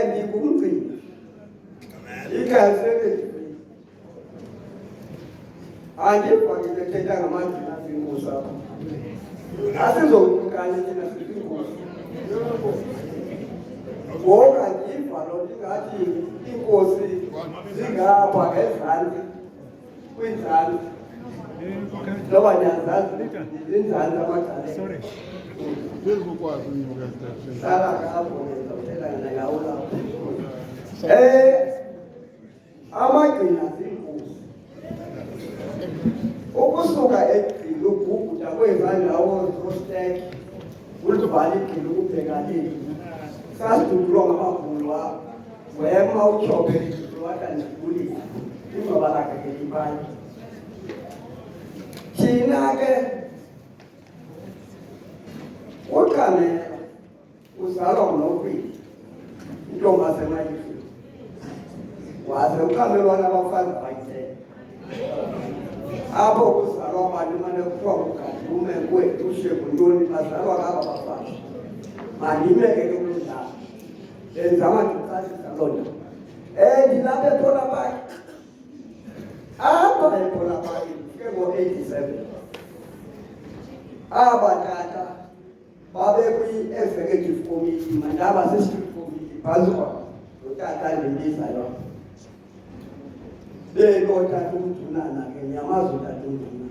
Ngikungcina. Ikahle andiva ngithetha ngamagcina zenkosi apha. Asizokukanye thina sizinkosi. Ngoba ngiva lo ndingathi iinkosi zingapha ngezantsi kwinzantsi. Noba ndiyazazi zinzantsi amagcala. Sorry. Hlala ngapho ngizawuthetha ngawo lapho. Amagcina zinkosi. Ukusuka egqili ubhukuda kwezaa ndawo zostek ulivale igqili ukubheka le sasidudulwa ngamabhulu apho wema utshophe lwada ndibulisa ingcoba lakhe ke libanye. Thina ke uqamela uzalwa nguNokwini intombasemayifini waze uqamelwana abafazi bayithetha apho kuzalwa abantu mane kuthiwa kugadi umenkwe ushegu ntoni bazalwa ngaba bafazi mandimeke ke kuludlala benzama ndicacisa loo nto. Ndilapha ePhola Park apha ePhola Park ke ngo-87 aba tata babe kwi-executive committee mandaba se-strict committee phansi kwa lo tata ndimbizayo belo tata uMdunana ke nyamaza utata uMdunana.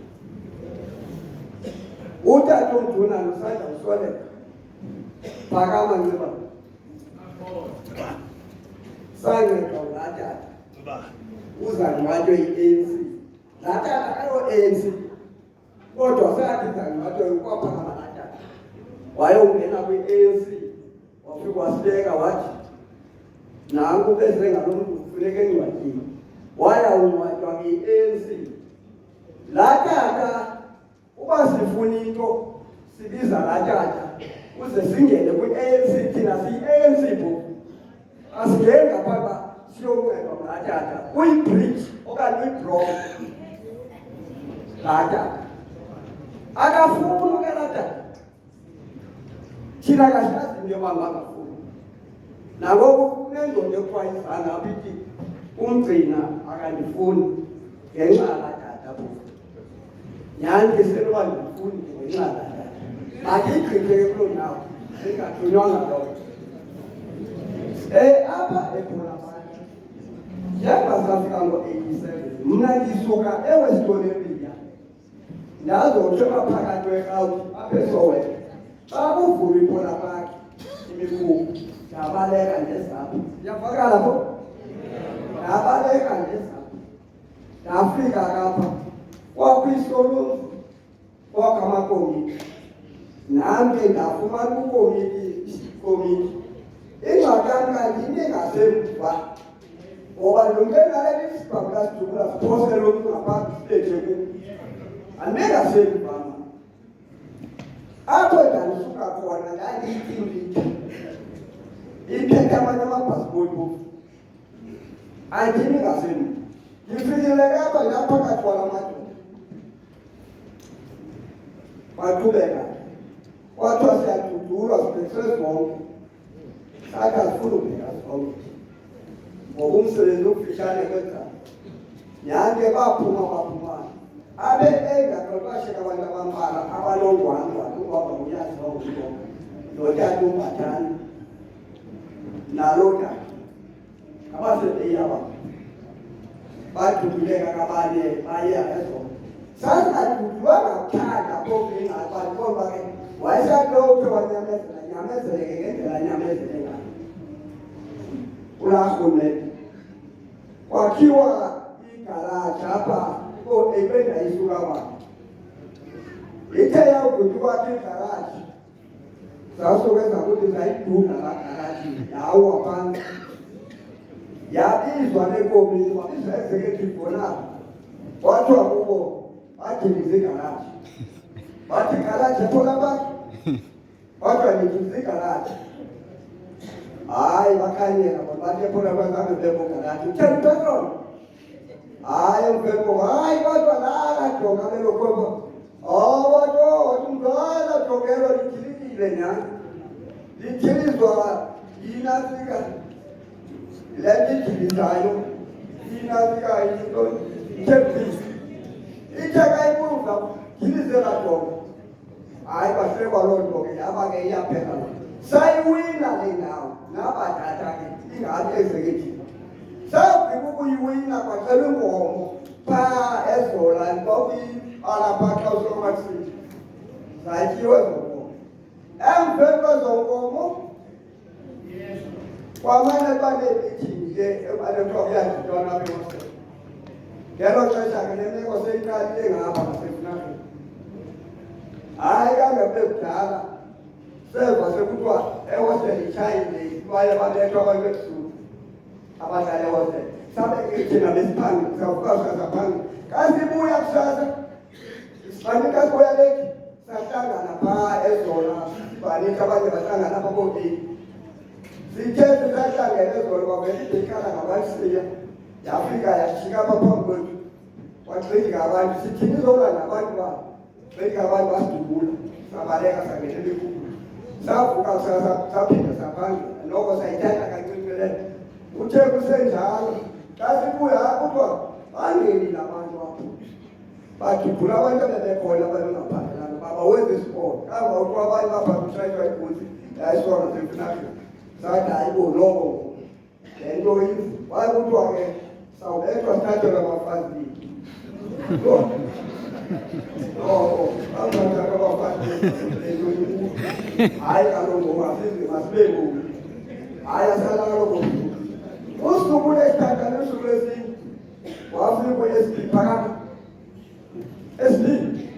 Utata uMdunana usanda usweleka phakama nciba sanceda ulaa tata uzangcwatywe yi-ANC. Laa tata kayo-ANC kodwa sathi zangcwatywe ukwaphakama laa tata wayongena kwi-ANC wafika wasibeka wathi nanku beze ngalo mntu kufuneka engcwatyile wayawungcwatywa nge-ANC. Laa tata uba sifuna into sibiza laa tata uze singene kwi-ANC thina siyi-ANC bo asingeni ngaphaa siyoncedwa ngulaa tata uyi-bridge okanye uyi-block laa tata akafuni ke laa tata thina kasiyazi into yoba ngangafuni. Nangoku kunendoda ekuthiwa izana apha ithi umgcina akandifuni ngenxa yalaa tata bo. Nyhani ke seloba ndifuni ngenxa yalaa tata mandiyigqithe ke kuloo ndawo ndingathunywanga loo nto. Apha ePhola Park njengoba safika ngo-87 mna ndisuka eWestoniya ndazotshoka phakathi kwerhawuti apha eSoweto. Xa kuvulwa iPhola Park imikhukhu ndabaleka ndezapha ndiyavakala pho ndabaleka ndezapha ndafika kapha kwakwisolunzi kwakamakomiti nam ke ndafumana ukomiti. Ingxaki yam kandime ngasemva ngoba ndonkenale isibhabula sidubula siphose lo mntu ngaphaa siteje kum andime ngasemva mna. Apho ndandisuka khona ndandiyityimbitha iphethe amanye amabhasipoti bofu andimi ngasemva. Ndifikile kapha ndaphakathi kwala madoda baqhubeka kwathiwa siyadudulwa sibhekiswe zonke sathi asifuna ubheka zonke ngoba umsebenzi ufitshane kwenzani. Nyhani ke baphuma abe engaqeqesheka abantu abambalwa abanongwangwa ukuba uyazi wawuyikonga notata uMbathane nalo tata abasebeyiaba badubuleka kabanye baya ezona sasingadudulwa ngakuthanda phofu kodwa ke wayesatophe wanyamezela nyamezeleke ngendlela nyamezele ngayo kulaa rhulumente. Kwakhiwa igaraji apha ebendayisuka kwakhe ithe yawugutyuka kwigaraji zasukeza ukuthi zayiduna laa garaji yawa phantsi yabizwa nekomiti wabizwa executive bonapho kwathiwa kubo bathengisa igaraji bathi igaraji ePhola Park kwathiwa nithengisa igaraji hayi bakhanyela bona bathi ePhola Park angebekho garaji utheni petrol hayi mfeko hayi kodwa lakajonga lelo khomba bathi umzala jongelo lityhilikile nyhani lityhilizwa inafika le ndidizayo inafika into tepisi itheka ibuza ngilizela doko hayi bahlekwa loo nto ke yaba ke iyaphela sayiwina le ndawo nabathatha ke ingathi executive sawugqiba ukuyiwina kwacela inkomo phaa eZolani kwakuyalapha xa usomathile zatyiwe ezo nkomo emveni kwezo nkomo kwamane banemithingi ke emane kuthiwa kuyaditwana apha emaseni ngelo xesha ke le meko seyiqalile ngapha ngasefunakeni hayi kangebe kudala seva sekuthiwa ewosteni itshayile baye babethwa abantu ebusuku abadlala ewosteni sabe ke thina besiphangi sawuvuka sasaphangi kasibuya kusasa sibanika sibuya leki sahlangana phaa eZola banika abanye bahlangana apha kootini sithe sisahlangene eZola kwavele ibekhala ngabasiya yafika yajika apha phambi kwethu wagxidika abantu sithini izola nabantu babo gxidika abantu basidubula sabaleka sangenela ikhukhula savuka saphinda saphangela noko sayithatha kancinci uthe kusenjalo kasibuya kuthiwa bangenile abantu apho badubula abantu abebekhona ababengaphangelanga baba wenza isikolo kanga ukuba abanye baphatha utshayiswa ibhuti yayisona semfunakeni sathi hayi bo noko le nto waye kuthiwa ke sawubethwa sithathelwa amafazili hayi kaloku masibe ngoku hayi asala kaloku usuku lesithatha nosuku lesine wafika kweyesibili phakama esibili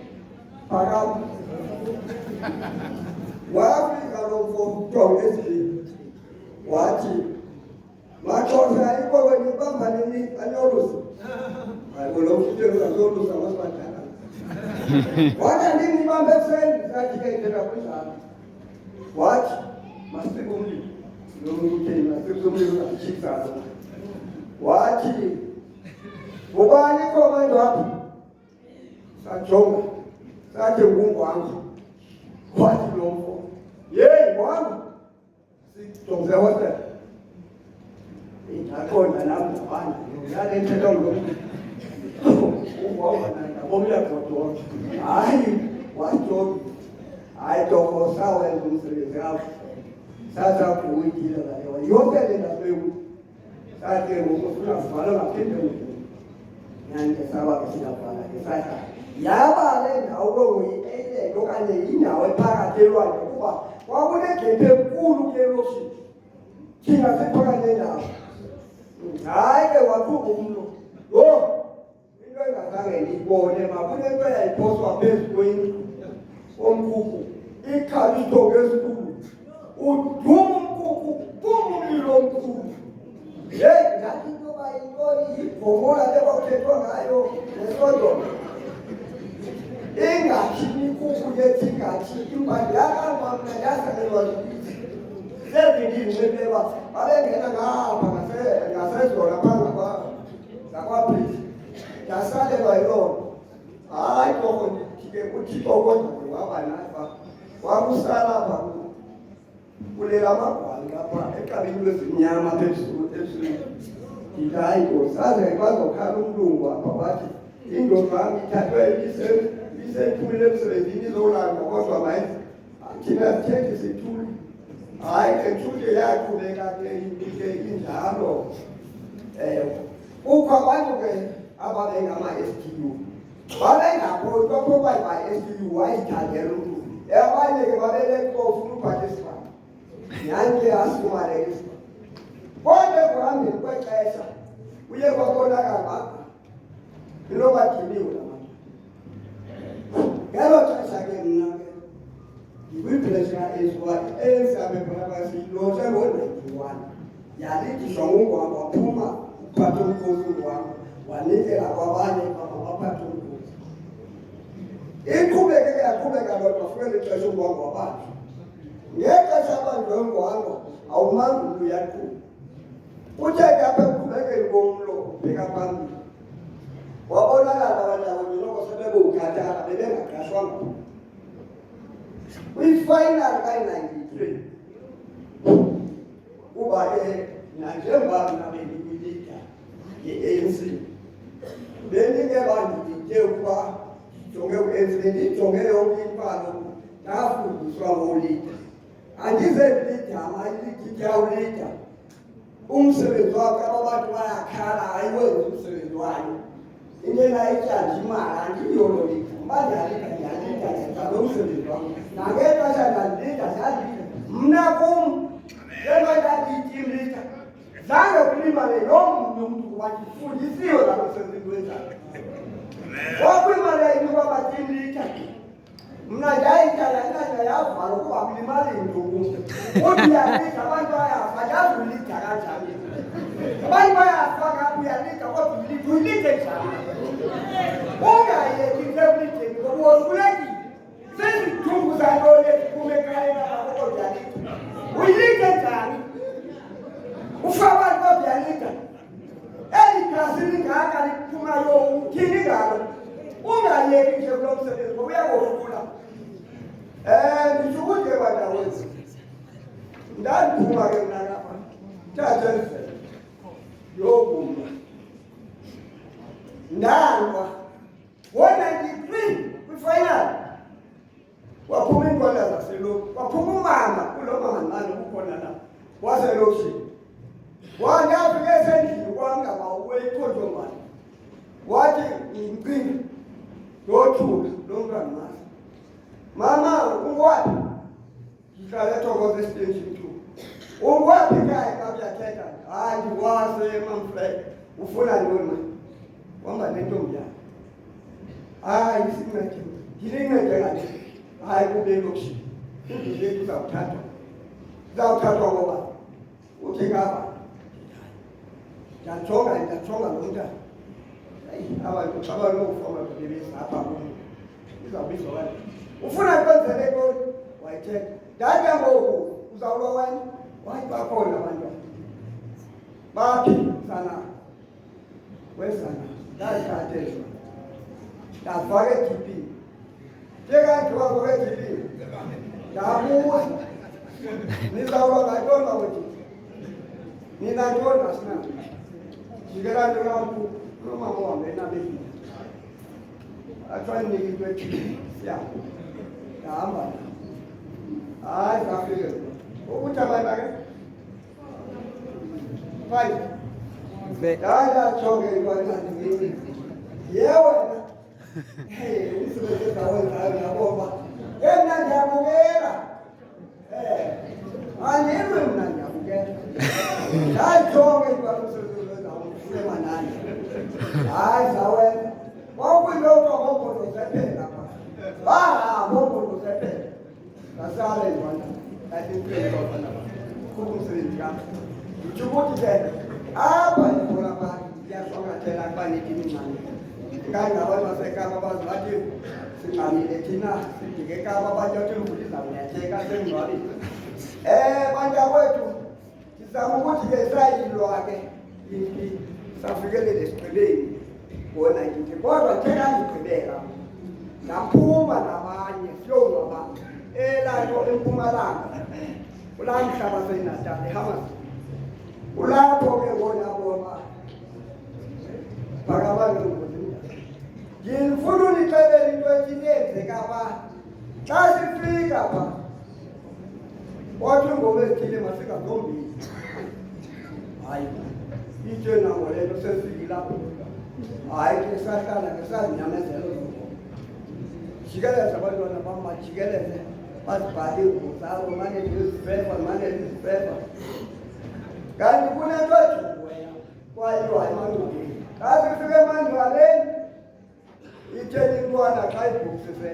phakama wafika lomfo esibili wathi maxhosa ikokweni bambanini anyolusi hayi kolomfutengazolusa masibadala wathi ndinibambe ebusweni sathi ke ndlela kunjalo wathi masike umlilo nomutheni masike umlilo ashisazo wathi ubani komando apha sajonga sathi ngungwangu wathi lomfo yeyi ngwangu sijonge hotel indaqonda nam ngabani yale nthetho ngomntu bomyagodola hayi wajobi hayi doko sawenza umsebenzi apho sasakuyile ngalewa yonke le ndafeku sathi ngoku singazivala ngaphinde ngoku nyanke saba ke singavala ke sathi yaba le ndawo kokuyi-eilet okanye yindawo ephakathi elwandle kuba kwakunegephi enkulu kule loshini thina siphakathi nendawo hayi ke wathuka umlo yho into engazange ndiyibone makunento eyayiphoswa phezu kwendlu omkhukhu ikhalito ngesikhulu uduma umkhukhu pum umlilo omkhulu yeyi ngathi into yoba yintoni ibhomola le kwakuthethwa ngayo nesodoma ingathini ikukhu lethi ingathini imbali yakamba mna yasalelwa libithi sezindindinxelelwa babengena ngapha ngaseZola phaa ngakwabriti ndasalelwa yiloo hayi koko ndike kuthixo kodwa waba nafa wakusala pha kulela magwali lapha eqabini lwezimnyama phezulu ndithi hayi saze bazokhala umlungu apha wathi indoda yam ithathwe isephumile emsebenzini izolanda kodwa maye thina sithethe sithule hayi ke ntshule yaqhubeka ke injalo kukho abantu ke ababengama-STU babengakhohlwa ukuba ba-STU wayithandela umntu abanye ke babelekofuna uparticipate nyani ke asumaleke kodwa ekuhambeni kwexesha kuye kwabonakala inoba diniwe nabantu ngelo xesha ke mna ke ndikwibhilesi ka-SY esabe phakasiloshe ngo-91 yalidishwa ngungwanga waphuma uphathe umkhosi ungwanga wanikela kwabanye baphathe umkhosi iqhubeke ke yaqhubeka lodwa fukele ixesha ungwanga wabantu ngexesha abantu ongwanga awumangulu uyaqhuba uthe ke apha ekuqhubekeni komlo ubheka phambili wabonakala abantu noko sebebukhathara bebengaqashwanga kwi-final ka-93 kodwa-ke nanjengoba nabendikwilida ye-ANC bendingeke bandiditye ukuba jonge u-ANC bendijonge yonke imfalo ndafundiswa ngolida. Andizendilida ilidi yawulida umsebenzi wakho abantu bayakhala ayiwenzi umsebenzi wayo into enayitya nje imali andiyololida uba ndiyalida ngenza lo msebenzi wakho nangexesha ndandilida ndandilida mna kum njengoba ndandiyitimu lida zange kulimale loo mntu wandifundisiwe la msebenzi wenzayo wakwimali yayini kwabatimu lida mna ndayityala incanda yavala ukuba kulimali ntuku uthi uyalida abantu bayafa ndazi ulida kanjani abantu bayafa ngapha uyalida kodwa uyilide njani ungayeki nsekulideni ngoba wohlulekile sezidumbu zantoni eziphume ekhayeni apha kodwa uyalida uyilide njani ufa abantu kodwa uyalida eli gasi lingaka liphumayo uthini ngalo ungayeki nje kulo msebenzi ngoba uyawohlula nditsho ukuthi ke bantawenzi ndandiphuma ke mna lapha thatha endlela yokuma ndalwa ngo-93 kwifinali waphuma iinkonda zaselokhu waphuma umama kulo manani kukhona la waselokishini wandafika esendlini kwam ngaba uweyikhontombani wathi ngimcinga yothuka lo mntwana masi mama ungwaphi ngihlala ethokoza esiteshini 2 ungwaphi ekhaya xa kuyathetha hayi ndiwasemamflek ufuna ntoni mani wamba nentombi yakhe hayi isincede ngilincede ngani hayi kube elokishini indlu lethu izawuthathwa ngoba uthi ngapha ndajonga lo mntana abantu abanokufoma bebezapha kum izawubizwa kanje ufuna kwenzele ntoni wayithetha ndathi ngoku uzawulwa wena wathi bakhona abantwana baphi sana wesana ndazikhathezwa ndafaka edipini njekandiwa ngoku edipini ndabuza nizawulwa ngantoni bakwethu nina ntoni asinanto jikela nto kampu nomama wangena bebini athiwa ndinike into ethile siyahamba ndahamba hayi zafike ukuthi abantu ake fine ndayajonge intwanandimini yewena umsebenzi ezawenzayo naboma mna ndiyabukela andilwe mna ndiyabukela ndayijonge intwana umsebenzi wenzayo ufune manani hayi zawenza kwakwinto ngombono zephela pha ngombono zephela ngasale ntwana ndandimphela kumsebenzi kam nditsho ukuthi ke apha ndibona pha ndiyashwankathela kuba nitimincane ngangabantu basekapa bazi bathi singxamile thina sidike kapa abantu athi luvuti izawuyatheka sengcwabile bantakwethu ndizama ukuthi ke sayilwa ke imphi safikelele esigqibeni ngo-19 kodwa thekangigqibeka ndaphuma nabanye siyolwa abantu elanto empumalanga kulaa mhlaba seyinatali ehamasi kulapho ke bona bona bakabangengozi ngifuna unixelela into ethini yenzeka pha xa sifika pha wathi ingoma ezithile masingazombini hayi itshe nangole nto sesikilapho hayi ke sahlala ke sazinyamezelo zoko jikeleza abantwana bam bajikeleze bazibhale iingubo zabo mane ndizifefa mane ndizifefa kanti kunento ejukuweya kwayiwa emandwaleni xa sifike emandwaleni itheni intwana xa ibhukisise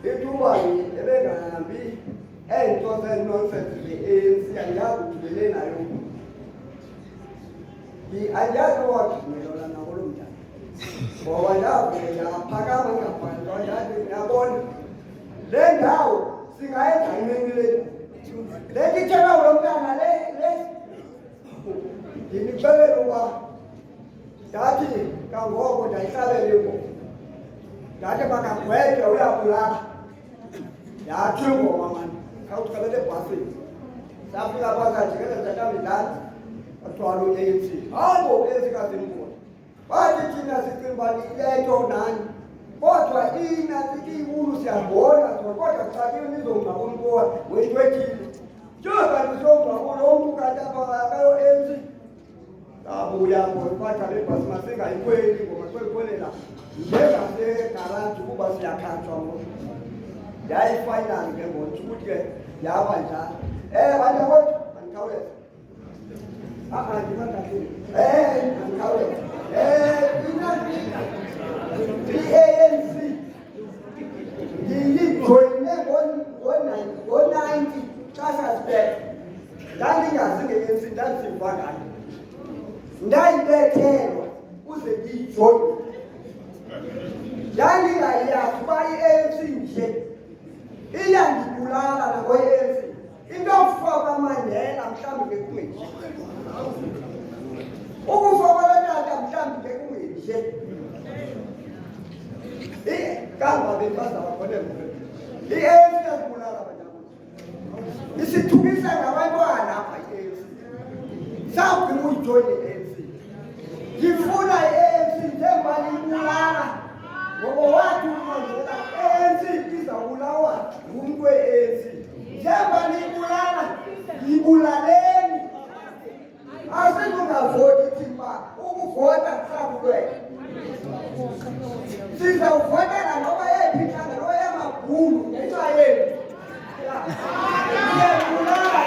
ithubani ebengahambi ento zenonsensi ze-ANC andiyazi udibene nayo andiyazi owadumelana nakulo mntana ngoba ndavele ndaphakama ngaphandle ndathi ndiyabona le ndawo singayenza ineni le nditshela ulo mntana le ndinixelela uba ndathi kangoko ndayihlalele ngoku ndathi makagwetye uyabulala yathi ingoma mani khawuxelele ebhasini safika phakathi kamdlali athwala u-ANC hayi ezikazimkhona bathi thina sicinga le nto nani kodwa inathi iwulu siyabona kodwa kuxakile nizongaboni kuwa wetwethile njengoba nizongabona umntu kanti akayo-ANC abuya ngoliphatha lebhasi masingayikhweli ngoba soyikhwelela njengasegaraji kuba siyakhatshwa ngoku yayifinali ke ngokuthi ukuthi ke yaba njalo bantu kwethu andikhawuleza ndimakahleni andikhawuleza i-ANC ndiyijoyine ngo-90 xa sasibeka ndandingazi nge-ANC ndandisiva ngayo ndayibethelwa uze ndiyijoyine ndandingayazi uba i-ANC nje iyandibulala nakwe-ANC into yokufaka amandela mhlawumbi bekungenje ukufaka lotata mhlawumbi bekungenje kamva bembazabakone i-ANC iyazibulala abantwana isithukisa ngabantwana apha i-ANC sawugcina uyijoyine i-ANC ngifuna i-ANC njengoba libulala ngoba wathi uMandela i-ANC izabulawa ngumntu we-ANC njengoba libulala libulaleni asizungavoti thimba ukuvota kusabulwela sizawuvotela noba yephithanga noba yamabhulu ngenxa yenu iyabulala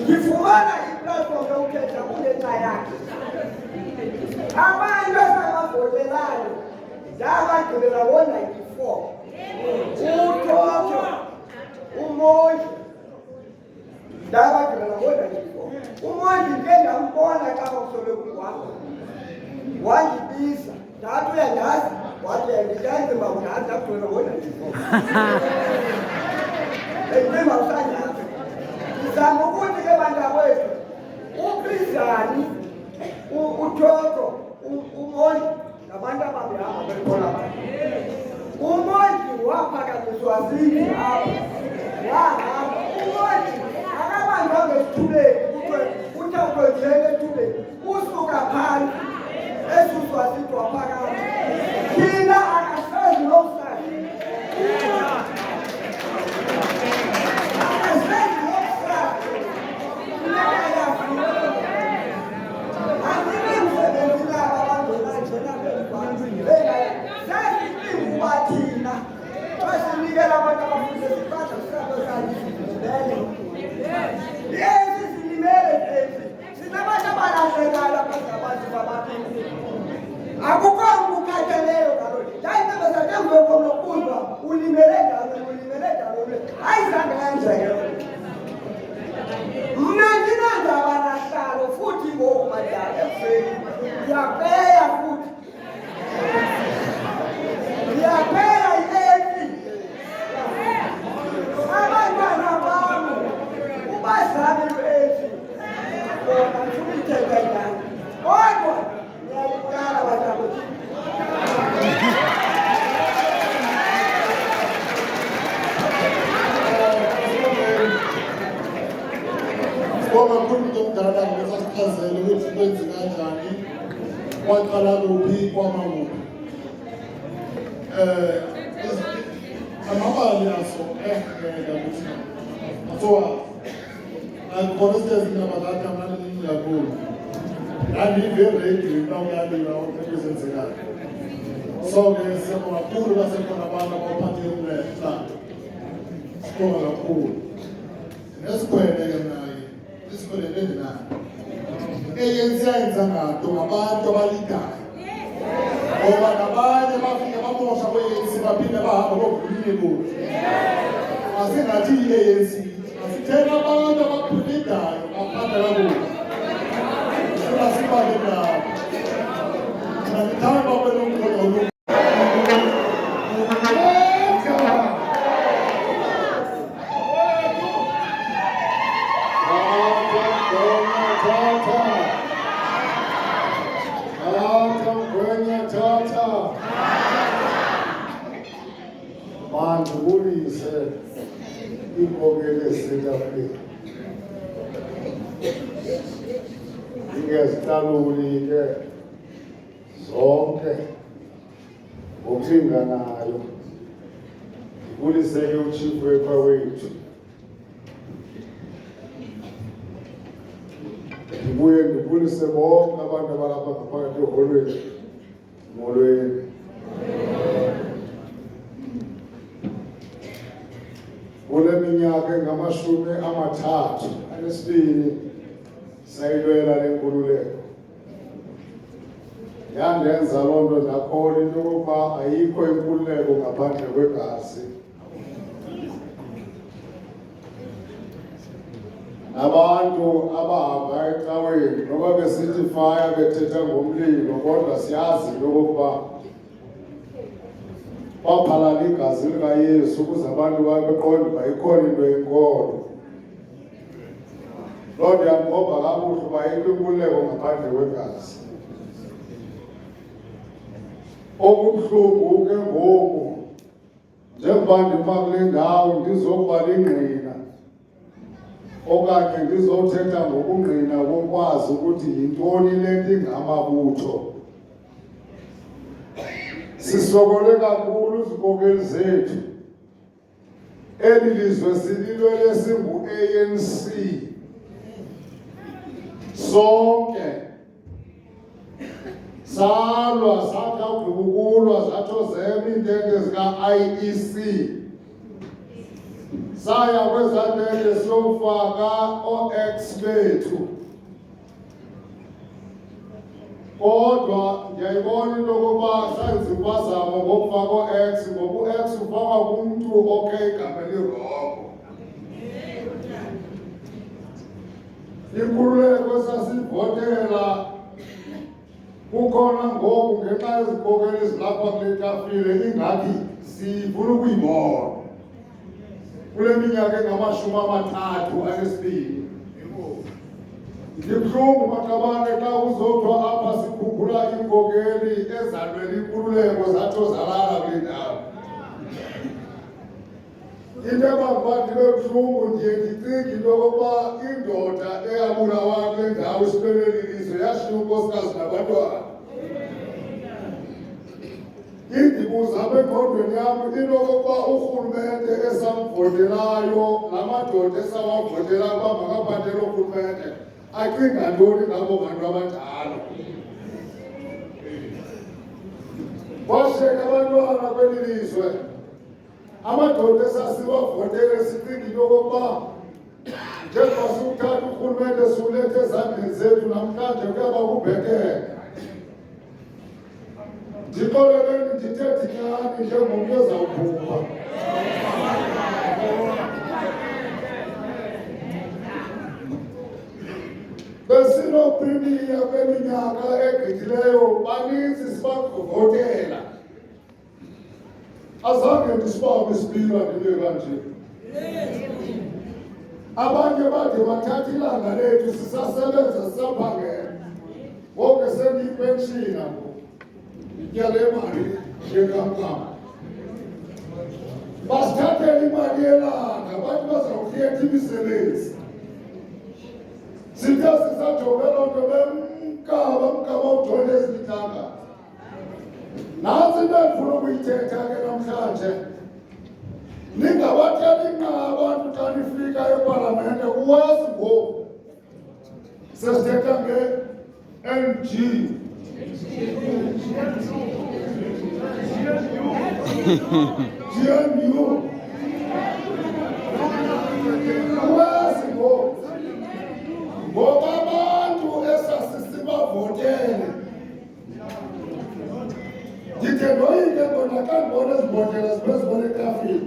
ngifumana iplatform yokukhetha kungenxa yakhe abantu asabavotelayo ndabagqibela ngo-94 uThoko uMondi ndabagqibela ngo-94 uMondi ke ndambona xa kwakusobe kungwakho wandibiza ndathi uyandazi wathi ndiyanzima undazi ndagqibela ngo-94 ndicimba usandazi ndizama ukuthi ke bantakwethu uPrizani uThoko uMondi ngabantu ababehamba bekhona uMondi waphakanyiswa zithi apha wahamba uMondi akabanjwanga esithubeni kuthiwa njele ethubeni usuka phansi esuswa zithi waphakama thina akasenzi lomsana thina basinikela abantu abafuze siphatha silimele sinabantu abalahlekayo abantu babaphile akukho mntu ukhathalelo kaloo yayintobezatemvekolokuza ulimele njalo ayizange kanjekelo mna ndinandaba nahlalo futhi ngoku madala ebuseni ndiyapeya futhi ndiyaphela i-ANC abantwana bam ubazali u-ANC bona ndifuna ithetha nyani kodwa ndiyalibulala bantakwethu ngoba kumuntu omdala ngisasichazele ukuthi kwenze kanjani kwaqala kuphi kwamamuphi amabali aso ehlela ukuthi athowa akukhonestezi nabadala amaningi kakhulu ngandive-radio nawuyalila okuzenzekayo so-ke sibonga kakhulu basekhona abantu abaphathekile sibonga kakhulu nesikhwele-ke naye isikhwele endinayo eyenziyenza ngato ngabantu abalidayo ngoba nabanye bafike bamosha kwe-ANC baphinde bahamba bovulile kuthi asingathi i-ANC asithena abantu abaphulidayo baphatha kakuhle sibasibale nabo ngithanda babenomkhono Mandibulise iinkokeli zikaFrika. Ndingezihlaluli ke zonke ngokulinganayo. Ndibulise ke uChief Whipper wethu. Ndibuye ndibulise bonke abantu abalapha ngaphakathi eholweni. Molweni. Kule minyaka engama-32 sayilwela le nkululeko. Yandenza loo nto ndakholwa into yokuba ayikho inkululeko ngaphandle kwegazi. Nabantu abahamba ecaweni noba besithi fire bethetha ngomlilo, kodwa siyazi into yokokuba baphalala igazi likaYesu ukuze abantu babeqonde uba ikhona into yenkolo. Loo nto yamgobha kabuhlungu uba ayikho inkululeko ngaphandle kwegazi. Okubuhlungu ke ngoku njengoba ndima kule ndawo ndizokuba lingqina okanye ndizothetha ngokungqina kokwazi ukuthi yintoni le nto ingamabutho. Sisokole kakhulu izikokeli zethu. Eli lizwe sililwele singu-ANC. Sonke salwa sathi awugqibukulwa zatsho zema iintente zika-IEC. Saya kwezaa ntente siyofaka oo-ex bethu. Kodwa ndiyayibona into yokuba senza impazamo ngokufaka oo-ex, ngoba u-ex ufakwa kumntu okhe igama elirongo. Inkululeko esasiyivotela kukhona ngoku ngenxa yezikokeli ezilapha kule tafile ingathi sifuna ukuyibona. Kule minyaka engama-32. Ndibuhlungu maqabane xa uzothiwa apha sikhumbula iinkokeli ezalwela inkululeko zatsho zalala kule ndawo. Into ebangoba ndibe buhlungu ndiye ndicinge into yokokuba indoda eyabulawa kule ndawo isibeleli lizwe yashiya unkosikazi nabantwana. Indibuza apha engqondweni yam into yokokuba urhulumente esamvotelayo, la madoda esawavotelayo uba makaphathele urhulumente, acinga ntoni ngabo bantu abanjalo. Washiyeka abantwana kweli lizwe. Amadoda esasibavotele sicinga into yokokuba njengoba siwuthatha urhulumente siwulethe ezandleni zethu namhlanje kuyaba kubhetele. Ndixoleleni ndithethe inyani njengomntu ezawuphupha. Besinoprimiya kweminyaka egqithileyo baninzi sibavotela. Azange ndisibambe isipila ndibe kanje. Abanye bade bathatha ilanga lethu sisasebenza sisaphangela. Ngoku sendiyipenshina ngoku. Ndityale imali yenkamnkam. Basithathela imali yelanga bathi bazawukhetha imisebenzi. Sithe sisajonge loo nto bemkaba ujone ezilitanga. Nantsi into endifuna ukuyithetha ke namhlanje. Ningabatheli nqa abantu xa nifika epalamente uwazi ngoku. Sesithetha nge-NG. GNU. Uwazi ngoku. Ngoba abantu esasisibavotele. Ndide ndoyike kona xa ndibona ezibhotela zibezibona etafile.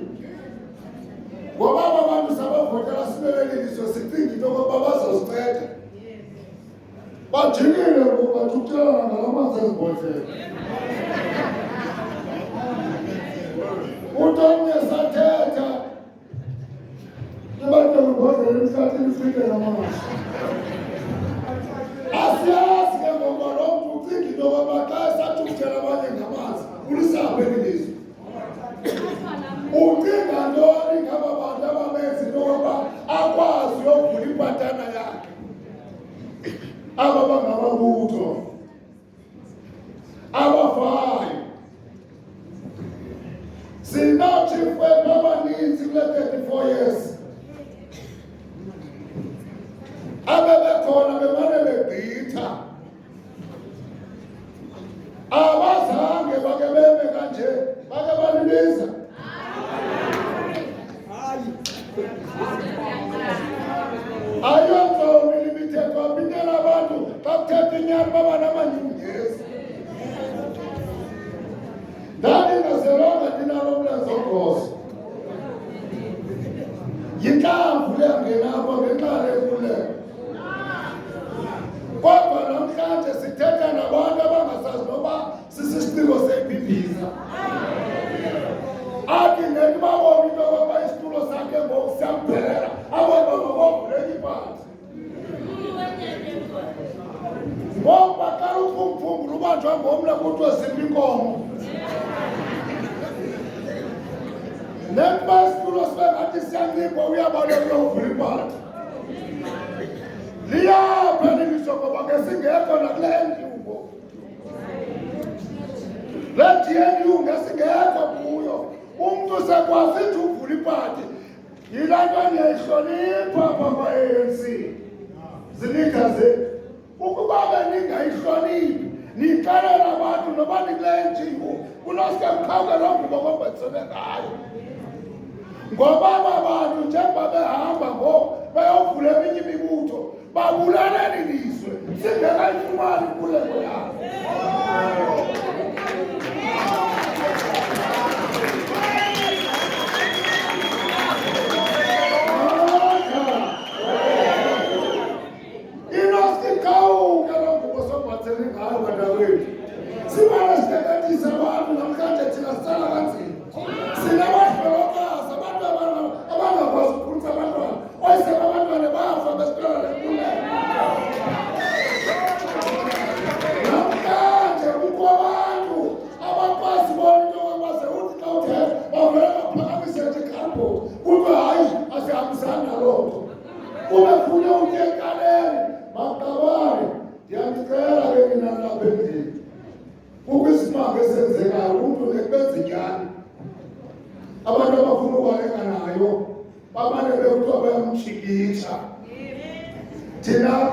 Ngoba aba bantu sabavotela sibeleli lizwe sicinga into yokokuba bazosinceda. Bajikile ngoku bathutelana ngala manzi ezibhotela. ucinde namasi. Asiyazi ke ngoba lo muntu ucinga into yokuba xa esathi ukutshela abanye ngamanzi ulisapho elilizwe. Ucinga ntoni ngaba bantu abamenzi into yokuba akwazi uyovula ipatana yakhe? Aba bangamabutho abafayo. Sinachief abaninzi kule 34 years abebekhona bemane begqitha, abazange bake beme kanje, bake balibiza. Ayonzomi limithetho abinela abantu bakuthetha inyani baba namanyungezi. Ndandingazelwanga ndinalo mlenze ogqoso. Yinkamvu leyangena apha ngenxa lenkululeko. Kodwa namhlanje sithetha nabantu abangasazi noba sisisiciko sephimbisa. Athi ngeke babone into yokuba isitulo sakhe ngoku siyamphelela, abantu bangavuleka iphansi. Ngoku baqala uphungphungu lubanjwa ngomle kuthiwe ziphi inkomo. Nekuba isitulo sibe ngathi siyancipha uyabona kuyovula iphansi. Liyapha lilishwa ngoba ke singekho nakule NGO. Le GNU ngesingekho kuyo. Umuntu sekwazi ukuthi uvula iphansi. Yilaa nto niyayihlonipha apha kwa-ANC. Zinika zethu. Ukuba beningayihloniphi, nixelela abantu noba nikule NGO, kunoske mkhawuke loo ngubo kombetsele ngayo. Ngoba aba bantu njengoba behamba ngoku beyovula eminye imibutho, babulala eli lizwe singekayifumani inkululeko yabo. Inosikawuke loo ngubo sombathele ngayo bandawethu. Simane sitekatisa abantu namhlanje thina sisala kanzima. Sinabadlolokazi abantu abangakwazi ukukhulisa abantwana. Oyisebe abantwana bafa besicela lenkululeko. Namhlanje kukho abantu abakwazi bona into yokuba uthi xa uthetha bavele baphakamise nje ikhampoti kuthiwe hayi asihambisani naloo nto. Ubefune uthi ekaleni maqabane. Ndiyanicela ke mina nalapha endlini. Kukho isimanga esenzekayo umntu nekubenza inyani. Abantu abafuna ukwalenga nayo bamane bekuthiwa bayamtshikitsha. Thina